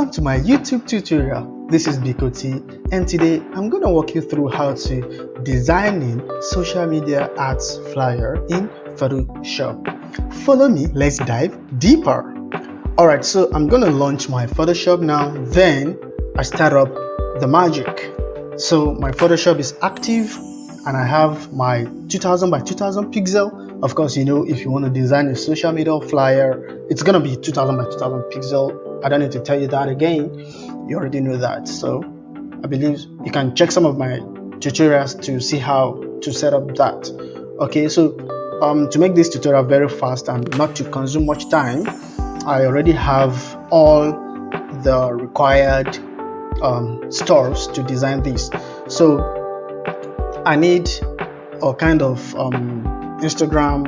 Welcome to my YouTube tutorial. This is Bikoti, and today I'm going to walk you through how to design social media ads flyer in Photoshop. Follow me, let's dive deeper. Alright, so I'm going to launch my Photoshop now, then I start up the magic. So my Photoshop is active and I have my 2000 by 2000 pixel. Of course, if you want to design a social media flyer, it's going to be 2000 by 2000 pixel. I don't need to tell you that again. You already know that. So I believe you can check some of my tutorials to see how to set up that. Okay, so to make this tutorial very fast and not to consume much time, I already have all the required stuffs to design this. So I need a kind of Instagram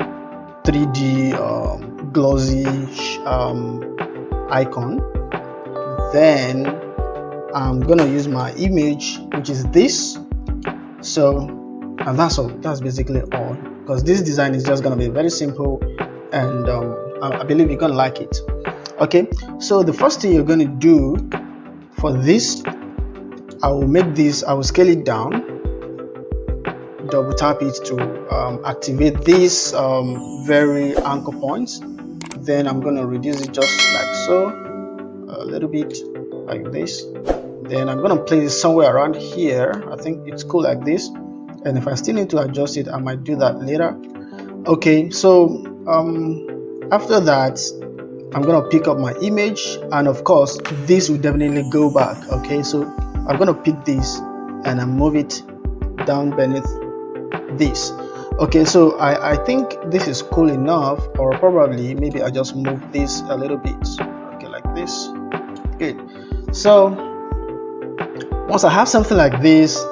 3D glossy icon. Then I'm gonna use my image, which is this. So, and that's all. That's basically all, because this design is just gonna be very simple, and I believe you're gonna like it. Okay, so the first thing you're gonna do for this, I will scale it down, double tap it to activate these very anchor points. Then I'm going to reduce it just like so, a little bit like this. Then I'm going to place it somewhere around here. I think it's cool like this, and if I still need to adjust it, I might do that later. Okay, so after that, I'm going to pick up my image, and of course this will definitely go back. Okay, so I'm going to pick this and I move it down beneath this. Okay, so I think this is cool enough, or probably maybe I just move this a little bit. Okay, like this. Good. So once I have something like this,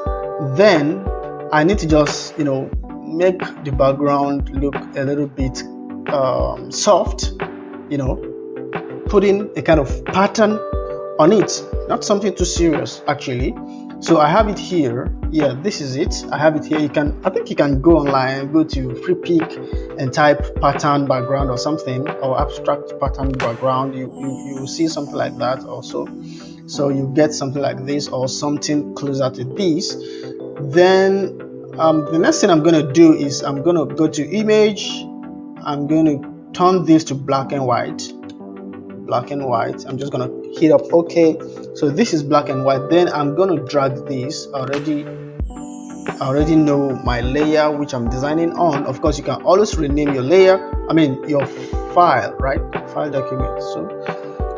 then I need to just make the background look a little bit soft, putting a kind of pattern on it, not something too serious actually. So I have it here. Yeah, this is it. I have it here. I think you can go online, go to Freepik and type pattern background or something, or abstract pattern background. You will see something like that also. So you get something like this or something closer to this. Then the next thing I'm going to do is I'm going to go to image. I'm going to turn this to black and white. I'm just going to hit up OK. So this is black and white. Then I'm going to drag this. I already know my layer which I'm designing on. Of course, you can always rename your layer, your file, right? File document.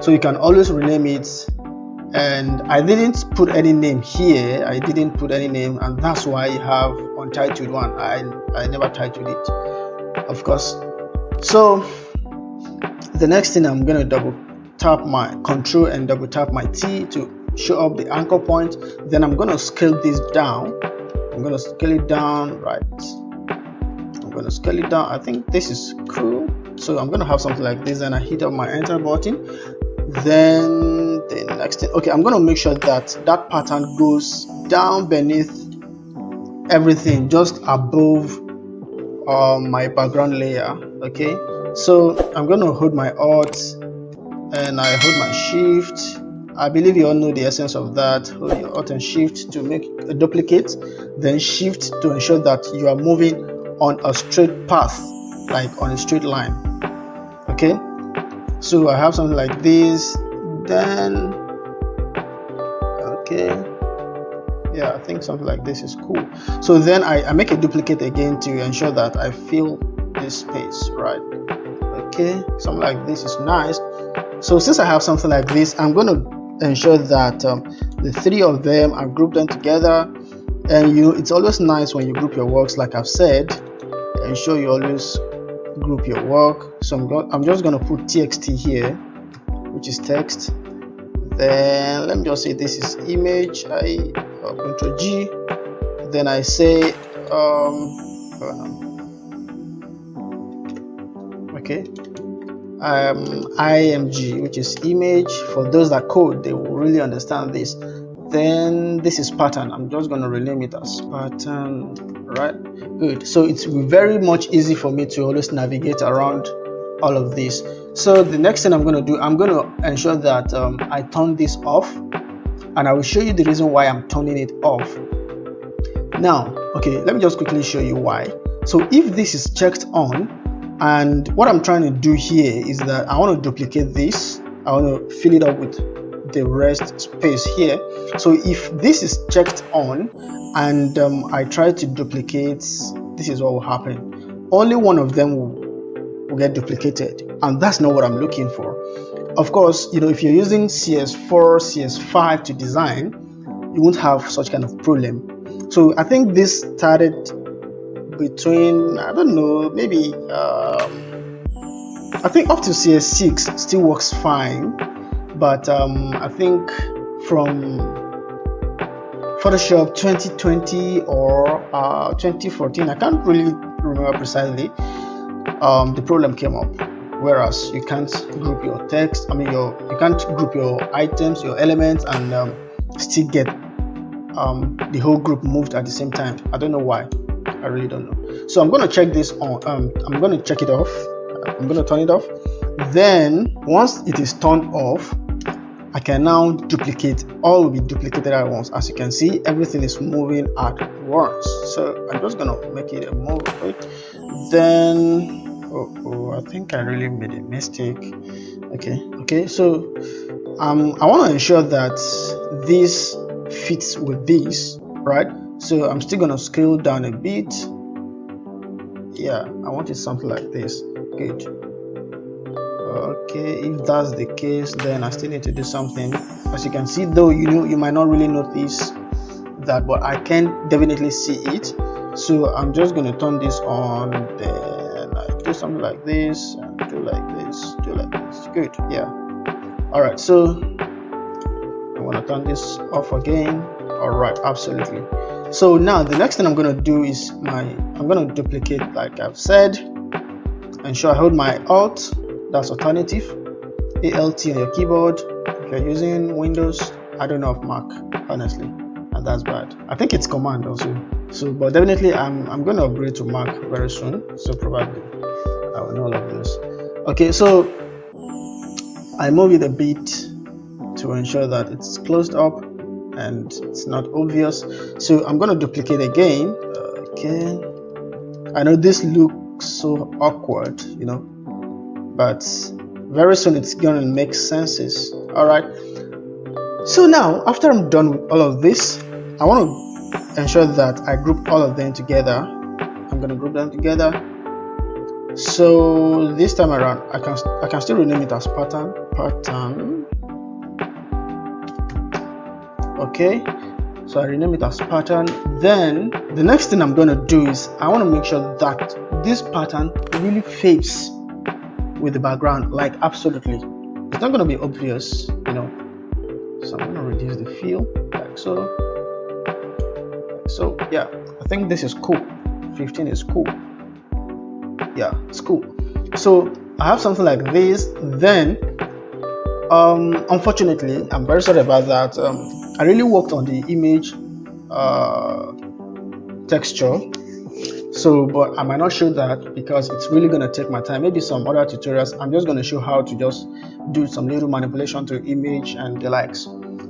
So you can always rename it. And I didn't put any name here. And that's why you have untitled one. I never titled it, of course. So the next thing, I'm going to double tap my control and double tap my T to show up the anchor point. Then I'm going to scale this down. I'm going to scale it down, right? I'm going to scale it down. I think this is cool. So I'm going to have something like this, and I hit up my enter button. Then the next thing, okay, I'm going to make sure that that pattern goes down beneath everything, just above my background layer. Okay, so I'm going to hold my Alt and I hold my Shift. I believe you all know the essence of that. Hold your Alt and Shift to make a duplicate, then Shift to ensure that you are moving on a straight path, like on a straight line. Okay, so I have something like this. Then okay, yeah, I think something like this is cool. So then I make a duplicate again to ensure that I fill this space, right? Okay, something like this is nice. So since I have something like this, I'm going to ensure that the three of them are grouped them together. And it's always nice when you group your works, like I've said. Ensure you always group your work. So I'm just going to put txt here, which is text. Then let me just say this is image. I Ctrl G. Then I say okay, img, which is image. For those that code, they will really understand this. Then this is pattern. I'm just going to rename it as pattern, right? Good. So it's very much easy for me to always navigate around all of this. So the next thing I'm going to do, I'm going to ensure that I turn this off, and I will show you the reason why I'm turning it off. Now, okay, let me just quickly show you why. So if this is checked on, and what I'm trying to do here is that I want to duplicate this, I want to fill it up with the rest space here. So if this is checked on and I try to duplicate, this is what will happen. Only one of them will get duplicated, and that's not what I'm looking for. Of course, you know, if you're using CS4, CS5 to design, you won't have such kind of problem. So I think this started between, I don't know, maybe I think up to CS6 still works fine, but I think from Photoshop 2020 or 2014, I can't really remember precisely, the problem came up, whereas you can't group your text, you can't group your items, your elements, and still get the whole group moved at the same time. I don't know why, I really don't know. So I'm going to check this on, I'm going to check it off, I'm going to turn it off. Then once it is turned off, I can now duplicate. All will be duplicated at once. As you can see, everything is moving at once. So I'm just gonna make it a move. Then I think I really made a mistake. Okay, so I want to ensure that this fits with this, right? So I'm still gonna scale down a bit. Yeah, I want it something like this. Good. Okay, if that's the case, then I still need to do something. As you can see, though, you might not really notice that, but I can definitely see it. So I'm just going to turn this on, then I do something like this, and do like this, do like this. Good, yeah. All right, so I want to turn this off again. All right, absolutely. So now the next thing I'm going to do is I'm going to duplicate, like I've said. Ensure I hold my Alt. That's alternative, ALT on your keyboard. If you're using Windows, I don't know of Mac, honestly, and that's bad. I think it's Command also. So, but definitely I'm going to upgrade to Mac very soon. So probably I will know all of this. Okay, so I move it a bit to ensure that it's closed up and it's not obvious. So I'm going to duplicate again. Okay, I know this looks so awkward, you know, but very soon it's gonna make senses. All right, so now after I'm done with all of this, I want to ensure that I group all of them together. I'm gonna group them together. So this time around I can still rename it as pattern. Okay, so I rename it as pattern. Then the next thing I'm gonna do is I want to make sure that this pattern really fits with the background, like absolutely. It's not going to be obvious, you know. So I'm going to reduce the fill, like so. So yeah, I think this is cool. 15 is cool. Yeah, it's cool. So I have something like this. Then unfortunately, I'm very sorry about that. I really worked on the image texture. So, but I might not show that because it's really going to take my time. Maybe some other tutorials, I'm just going to show how to just do some little manipulation to image and the likes.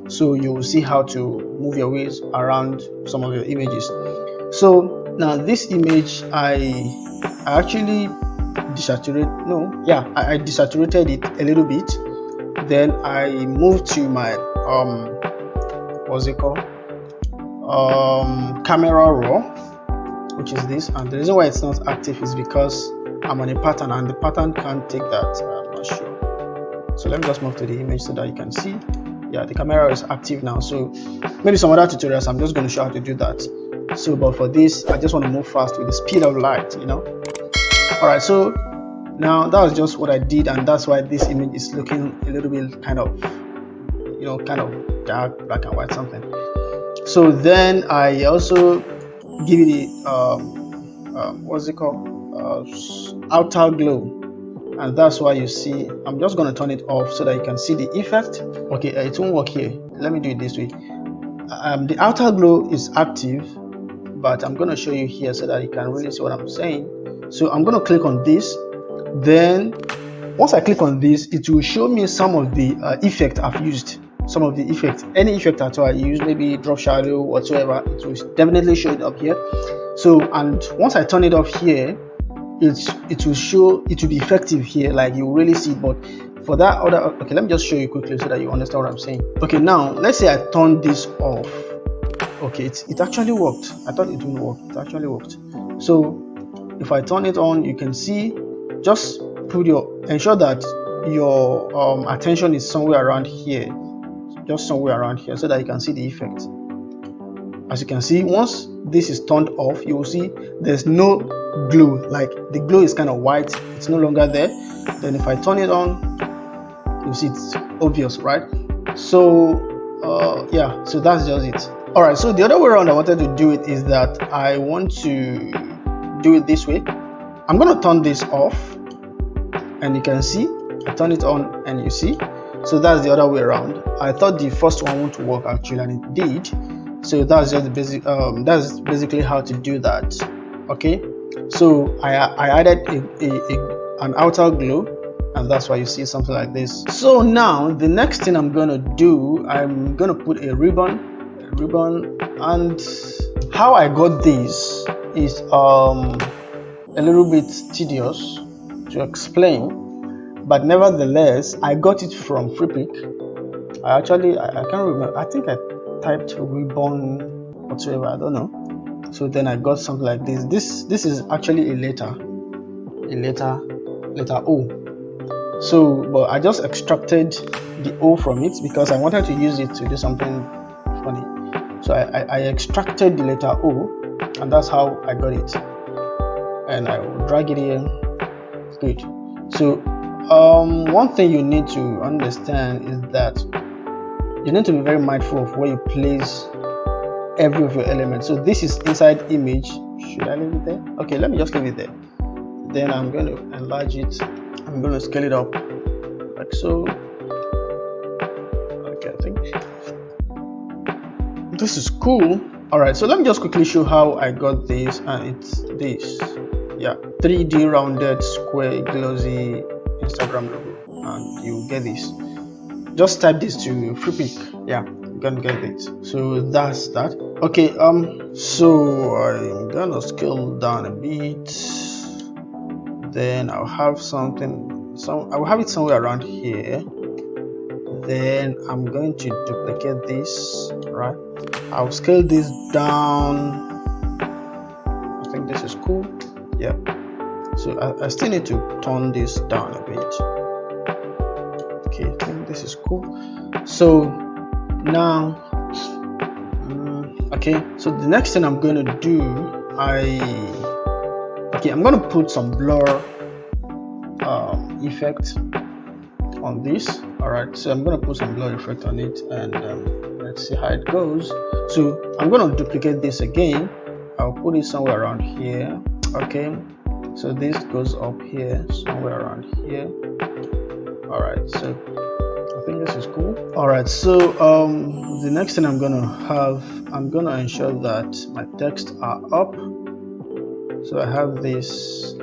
So you will see how to move your ways around some of your images. So now this image, I actually I desaturated it a little bit. Then I moved to my what's it called? Camera raw, which is this, and the reason why it's not active is because I'm on a pattern and the pattern can't take that. I'm not sure. So let me just move to the image so that you can see. Yeah, the camera is active now. So maybe some other tutorials I'm just going to show how to do that. So but for this I just want to move fast with the speed of light, you know. Alright, so now that was just what I did, and that's why this image is looking a little bit kind of, you know, kind of dark, black and white something. So then I also give it what's it called, outer glow, and that's why you see I'm just going to turn it off so that you can see the effect. Okay, it won't work here. Let me do it this way. The outer glow is active, but I'm going to show you here so that you can really see what I'm saying. So I'm going to click on this, Then once I click on this, it will show me some of the effect I've used. Some of the effects, any effect at all I use, maybe drop shadow whatsoever, it will definitely show it up here. So, and once I turn it off here, it will show, it will be effective here, like you really see it. But for that other, okay, let me just show you quickly so that you understand what I'm saying. Okay, now let's say I turn this off. Okay, it actually worked. I thought it wouldn't work. It actually worked. So if I turn it on, you can see, just ensure that your attention is somewhere around here, just somewhere around here, so that you can see the effect. As you can see, once this is turned off, you will see there's no glow, like the glow is kind of white, it's no longer there. Then if I turn it on, you'll see it's obvious, right? So yeah, so that's just it. All right, so the other way around I wanted to do it is that I want to do it this way. I'm going to turn this off, and you can see I turn it on and you see. So that's the other way around. I thought the first one won't work actually, and it did. So that's just the basic that's basically how to do that. Okay, so I added an outer glow, and that's why you see something like this. So now the next thing I'm gonna do, I'm gonna put a ribbon, and how I got this is a little bit tedious to explain, but nevertheless I got it from Freepik. I can't remember, I think I typed ribbon whatsoever, I don't know. So then I got something like this. This is actually a letter O. So but I just extracted the O from it because I wanted to use it to do something funny. So I extracted the letter O, and that's how I got it. And I will drag it in. Good. So one thing you need to understand is that you need to be very mindful of where you place every of your elements. So this is inside image. Should I leave it there? Okay, let me just leave it there. Then I'm going to enlarge it. I'm going to scale it up like so. Okay, I think this is cool. All right, so let me just quickly show how I got this, and it's this. Yeah, 3D rounded square glossy Instagram logo, and you get this. Just type this to Freepik. Yeah, you're gonna get it. So that's that. Okay, so I'm gonna scale down a bit. Then I'll have I'll have it somewhere around here. Then I'm going to duplicate this, right? I'll scale this down. I think this is cool. Yeah. So I still need to turn this down a bit. Okay, I think this is cool. So now okay, so the next thing I'm going to do, I'm going to put some blur effect on this. All right, so I'm going to put some blur effect on it, and let's see how it goes. So I'm going to duplicate this again. I'll put it somewhere around here. Okay, so this goes up here, somewhere around here. All right, so I think this is cool. All right, so the next thing I'm gonna ensure that my text are up. So I have this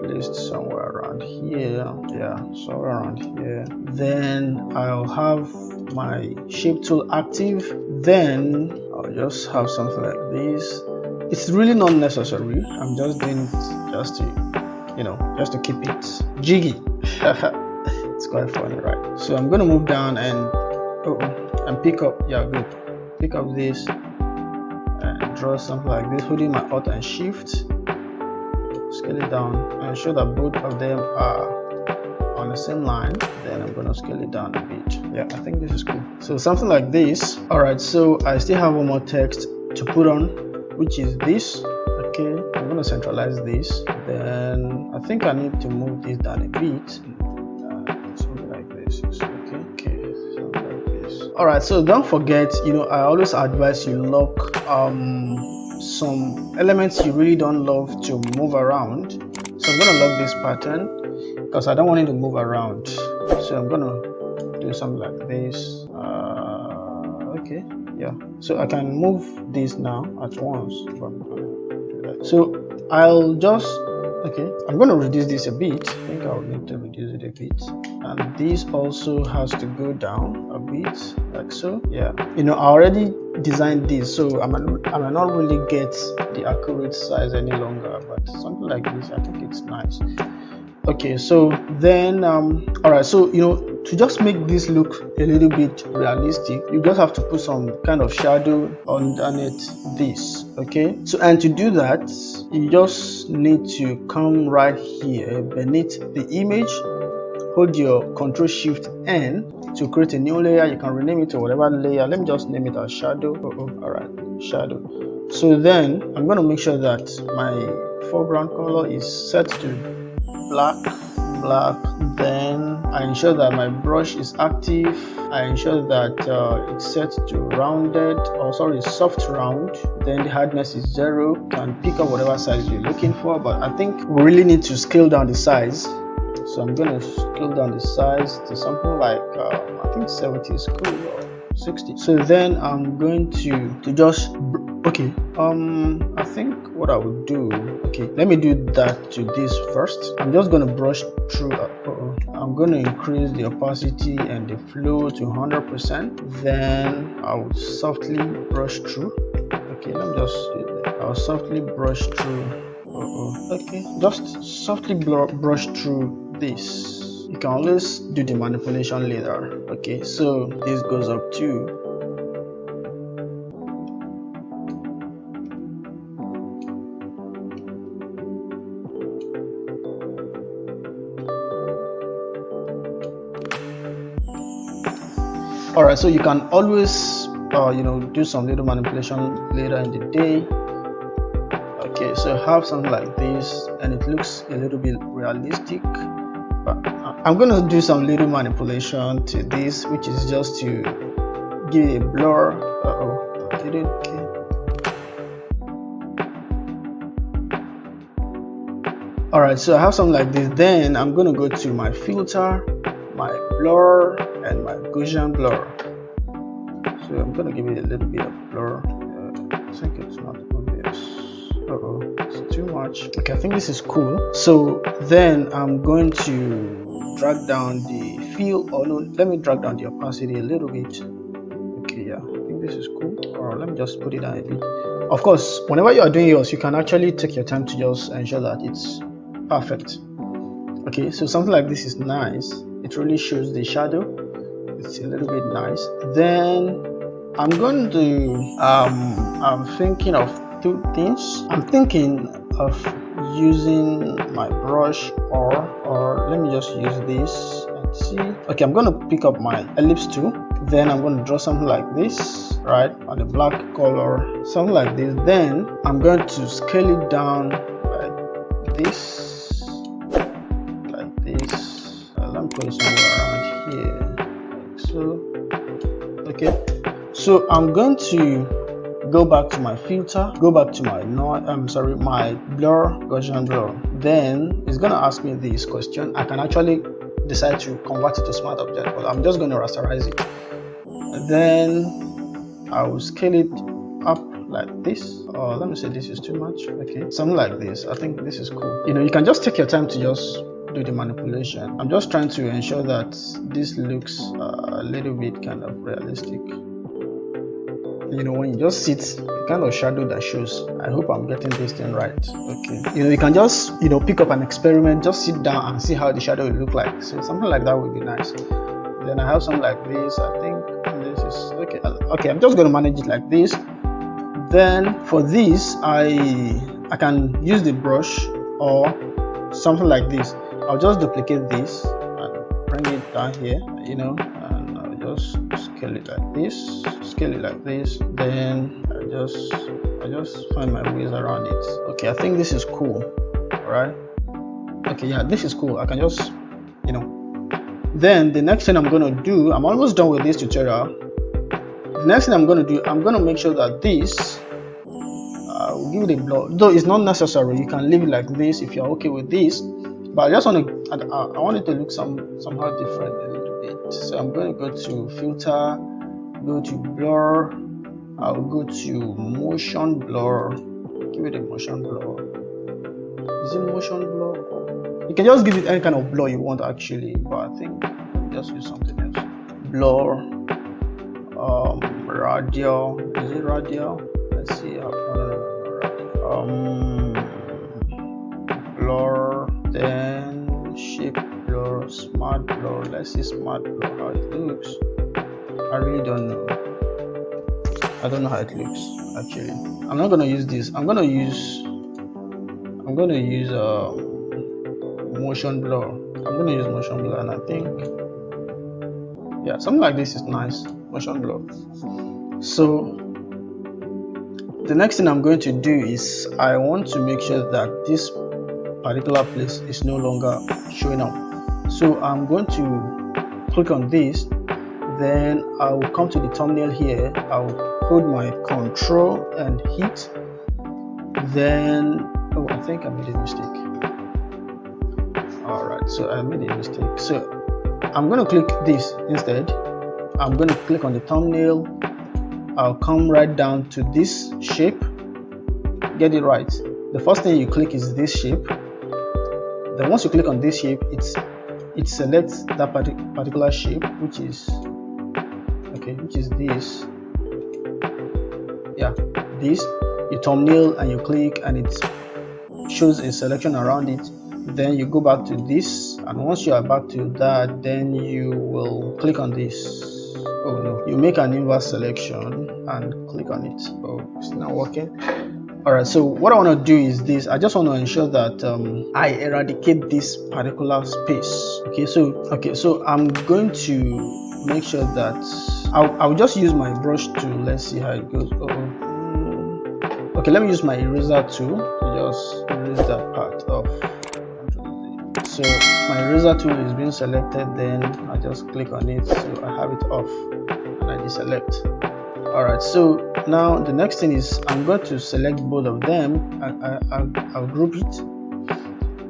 placed somewhere around here. Yeah, somewhere around here. Then I'll have my shape tool active. Then I'll just have something like this. It's really not necessary. I'm just doing it just to, just to keep it jiggy. It's quite funny, right? So I'm gonna move down and pick up. Yeah, good. Pick up this and draw something like this, holding my Alt and Shift. Scale it down and ensure that both of them are on the same line. Then I'm gonna scale it down a bit. Yeah, I think this is cool. So something like this. All right. So I still have one more text to put on, which is this. Okay, I'm gonna centralize this. Then I think I need to move this down a bit. Something like this. Okay, something like this. All right, so don't forget, I always advise you lock some elements you really don't love to move around. So I'm gonna lock this pattern because I don't want it to move around. So I'm gonna do something like this. Okay, yeah, so I can move this now at once. So I'll just Okay, I'm going to reduce this a bit. I think I'll need to reduce it a bit, and this also has to go down a bit, like so. Yeah, you know, I already designed this, so I might not really get the accurate size any longer, but something like this, I think it's nice. Okay, so then all right, so you know, to just make this look a little bit realistic, you just have to put some kind of shadow underneath this. Okay, so and to do that, you just need to come right here beneath the image, hold your Ctrl Shift N to create a new layer. You can rename it to whatever layer. Let me just name it as shadow. All right, shadow. So then I'm going to make sure that my foreground color is set to black. Then I ensure that my brush is active. I ensure that it's set to rounded, or sorry, soft round. Then the hardness is 0. You can pick up whatever size you're looking for, but I think we really need to scale down the size. So I'm going to scale down the size to something like I think 70 is cool, or 60. So then I'm going to just okay, I think what I would do, okay, let me do that to this first. I'm just going to brush through. I'm going to increase the opacity and the flow to 100%. Then I will softly brush through. Okay, let me just do that. I'll softly brush through. Okay, just softly brush through this. You can always do the manipulation later. Okay, so this goes up to all right, so you can always you know, do some little manipulation later in the day. Okay, so have something like this and it looks a little bit realistic, but I'm going to do some little manipulation to this, which is just to give it a blur. Okay. All right, so I have something like this. Then I'm going to go to my filter, my blur, and my Gaussian blur. So I'm going to give it a little bit of blur. I think it's not obvious. It's too much. Okay, I think this is cool. So then I'm going to drag down the fill, or no, let me drag down the opacity a little bit. Okay, yeah, I think this is cool. Or let me just put it down a bit. Of course, whenever you are doing yours, you can actually take your time to just ensure that it's perfect. Okay, so something like this is nice. It really shows the shadow. It's a little bit nice. Then I'm going to I'm thinking of two things. I'm thinking of using my brush, or let me just use this and see. Okay, I'm going to pick up my ellipse tool. Then I'm going to draw something like this, right, on the black color, something like this. Then I'm going to scale it down like this, like this. Let me put it somewhere around here, like so. Okay, so I'm going to go back to my filter, go back to my my blur, Gaussian blur. Then it's going to ask me this question. I can actually decide to convert it to smart object, but I'm just going to rasterize it. Then I will scale it up like this. Let me say this is too much. Okay, something like this. I think this is cool. You know, you can just take your time to just do the manipulation. I'm just trying to ensure that this looks a little bit kind of realistic. You know, when you just sit, the kind of shadow that shows. I hope I'm getting this thing right. Okay, you know, you can just, you know, pick up an experiment, just sit down and see how the shadow will look like. So something like that would be nice. Then I have something like this. I think this is okay. Okay, I'm just going to manage it like this. Then for this, I can use the brush or something like this. I'll just duplicate this and bring it down here, you know, and I'll just scale it like this, scale it like this. Then I just find my ways around it. Okay, I think this is cool. All right. Okay, yeah, this is cool. I can just, you know. Then the next thing I'm going to do, I'm almost done with this tutorial. The next thing I'm going to do, I'm going to make sure that this will give it a blur. Though it's not necessary, you can leave it like this if you're okay with this. But I just want to, I want it to look somehow different a little bit. So I'm going to go to filter, go to blur. I'll go to motion blur. Give it a motion blur. Is it motion blur? You can just give it any kind of blur you want actually, but I think just use something else. Blur, radial. Is it radial? Let's see. Blur, then shape blur, smart blur. Let's see smart blur how it looks. I really don't know. I don't know how it looks actually. I'm not gonna use this. I'm gonna use motion blur. I'm gonna use motion blur, and I think yeah, something like this is nice. Motion blur. So the next thing I'm going to do is I want to make sure that this particular place is no longer showing up. So I'm going to click on this, then I'll come to the thumbnail here. I'll hold my control and hit, then oh, I think I made a mistake. Alright, so I made a mistake. So I'm going to click this instead. I'm going to click on the thumbnail. I'll come right down to this shape. Get it right. The first thing you click is this shape. Then once you click on this shape, it selects that particular shape, which is this. Yeah, this. You thumbnail and you click, and it shows a selection around it. Then you go back to this, and once you are back to that, then you will click on this. Oh no, you make an inverse selection and click on it. Oh, it's not working. All right, so what I want to do is this. I just want to ensure that I eradicate this particular space. Okay, so I'm going to make sure that I'll just use my brush tool. Let's see how it goes. Okay, let me use my eraser tool to just erase that part off. So my eraser tool is being selected, then I just click on it, so I have it off, and I deselect. Alright, so now the next thing is I'm going to select both of them. I'll group it.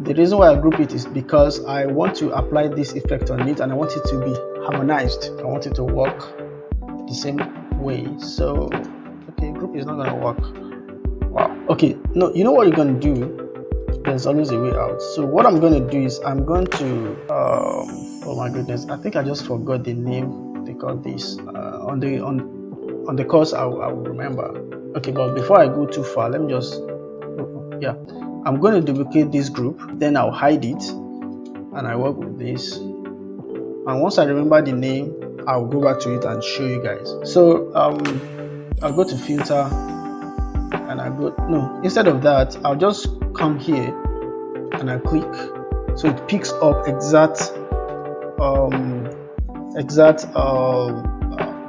The reason why I group it is because I want to apply this effect on it, and I want it to be harmonized. I want it to work the same way. So okay, group is not gonna work. Wow. Okay, no, you know what you're gonna do? There's always a way out. So what I'm going to do is I'm going to oh my goodness, I think I just forgot the name they call this. On the course I will remember. Okay, but before I go too far, let me just yeah, I'm going to duplicate this group, then I'll hide it, and I work with this, and once I remember the name, I'll go back to it and show you guys. So I'll go to filter, and I go instead of that, I'll just come here and I click, so it picks up exact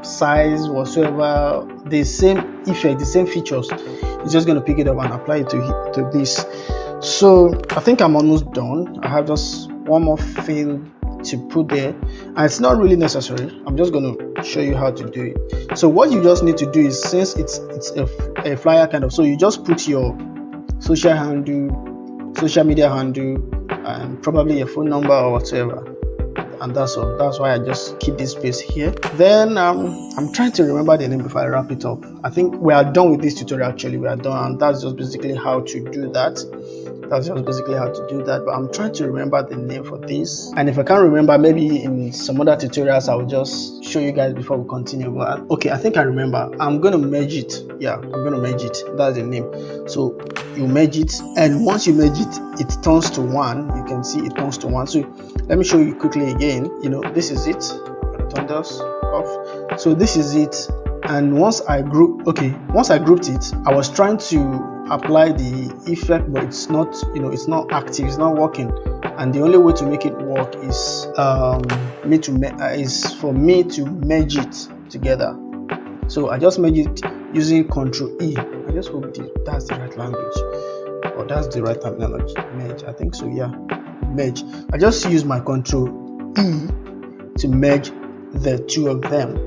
size whatsoever, the same effect, the same features. It's just going to pick it up and apply it to this. So I think I'm almost done. I have just one more field to put there, and it's not really necessary. I'm just going to show you how to do it. So what you just need to do is, since it's a flyer kind of, so you just put your social media handle, and probably your phone number or whatever, and that's all. That's why I just keep this space here. Then I'm trying to remember the name before I wrap it up. I think we are done with this tutorial. Actually, we are done, and that's just basically how to do that. But I'm trying to remember the name for this, and if I can't remember, maybe in some other tutorials I'll just show you guys before we continue. But okay, I think I remember. I'm gonna merge it. Yeah, I'm gonna merge it. That's the name. So you merge it, and once you merge it, it turns to one. You can see it turns to one. So let me show you quickly again. This is it. I'm gonna turn this off. So this is it. And once I grouped it, I was trying to apply the effect, but it's not, it's not active, it's not working. And the only way to make it work is for me to merge it together. So I just merge it using Ctrl E. I just hope that's the right language, or that's the right terminology. Merge, I think so. Yeah, merge. I just use my Ctrl E to merge the two of them.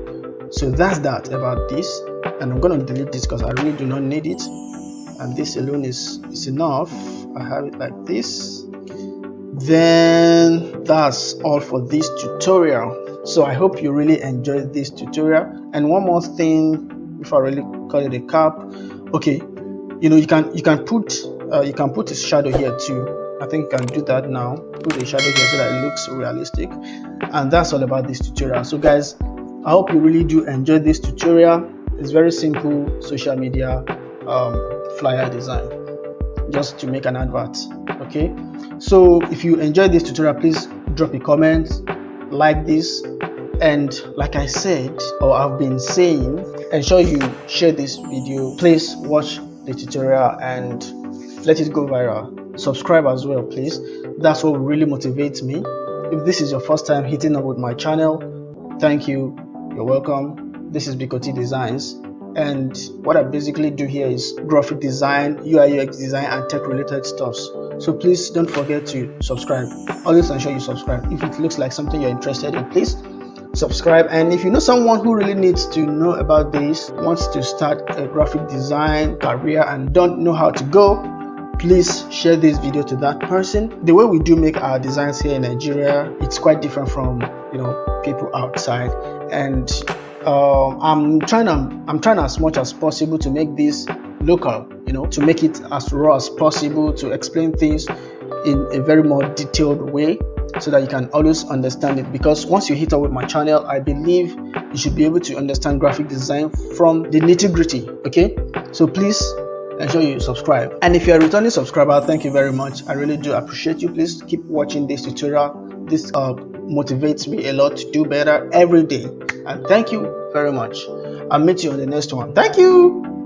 So that's that about this, and I'm going to delete this because I really do not need it, and this alone is enough. I have it like this. Then that's all for this tutorial. So I hope you really enjoyed this tutorial. And one more thing before I really call it a cap. Okay, you can put You can put a shadow here too. I think you can do that now. Put a shadow here so that it looks realistic. And that's all about this tutorial. So guys, I hope you really do enjoy this tutorial. It's very simple social media flyer design, just to make an advert. Okay, so if you enjoyed this tutorial, please drop a comment, like this, and like I said, or I've been saying, ensure you share this video. Please watch the tutorial and let it go viral. Subscribe as well, please. That's what really motivates me. If this is your first time hitting up with my channel, thank you, you're welcome. This is Biko T Designs, and what I basically do here is graphic design, UI UX design, and tech related stuff. So please don't forget to subscribe. Always ensure you subscribe. If it looks like something you're interested in, please subscribe. And if you know someone who really needs to know about this, wants to start a graphic design career and don't know how to go, please share this video to that person. The way we do make our designs here in Nigeria, it's quite different from people outside, and I'm trying as much as possible to make this local, to make it as raw as possible, to explain things in a very more detailed way so that you can always understand it. Because once you hit up with my channel, I believe you should be able to understand graphic design from the nitty-gritty. Okay, so please ensure you subscribe. And if you're a returning subscriber, thank you very much. I really do appreciate you. Please keep watching this tutorial. This motivates me a lot to do better every day. And thank you very much. I'll meet you on the next one. Thank you.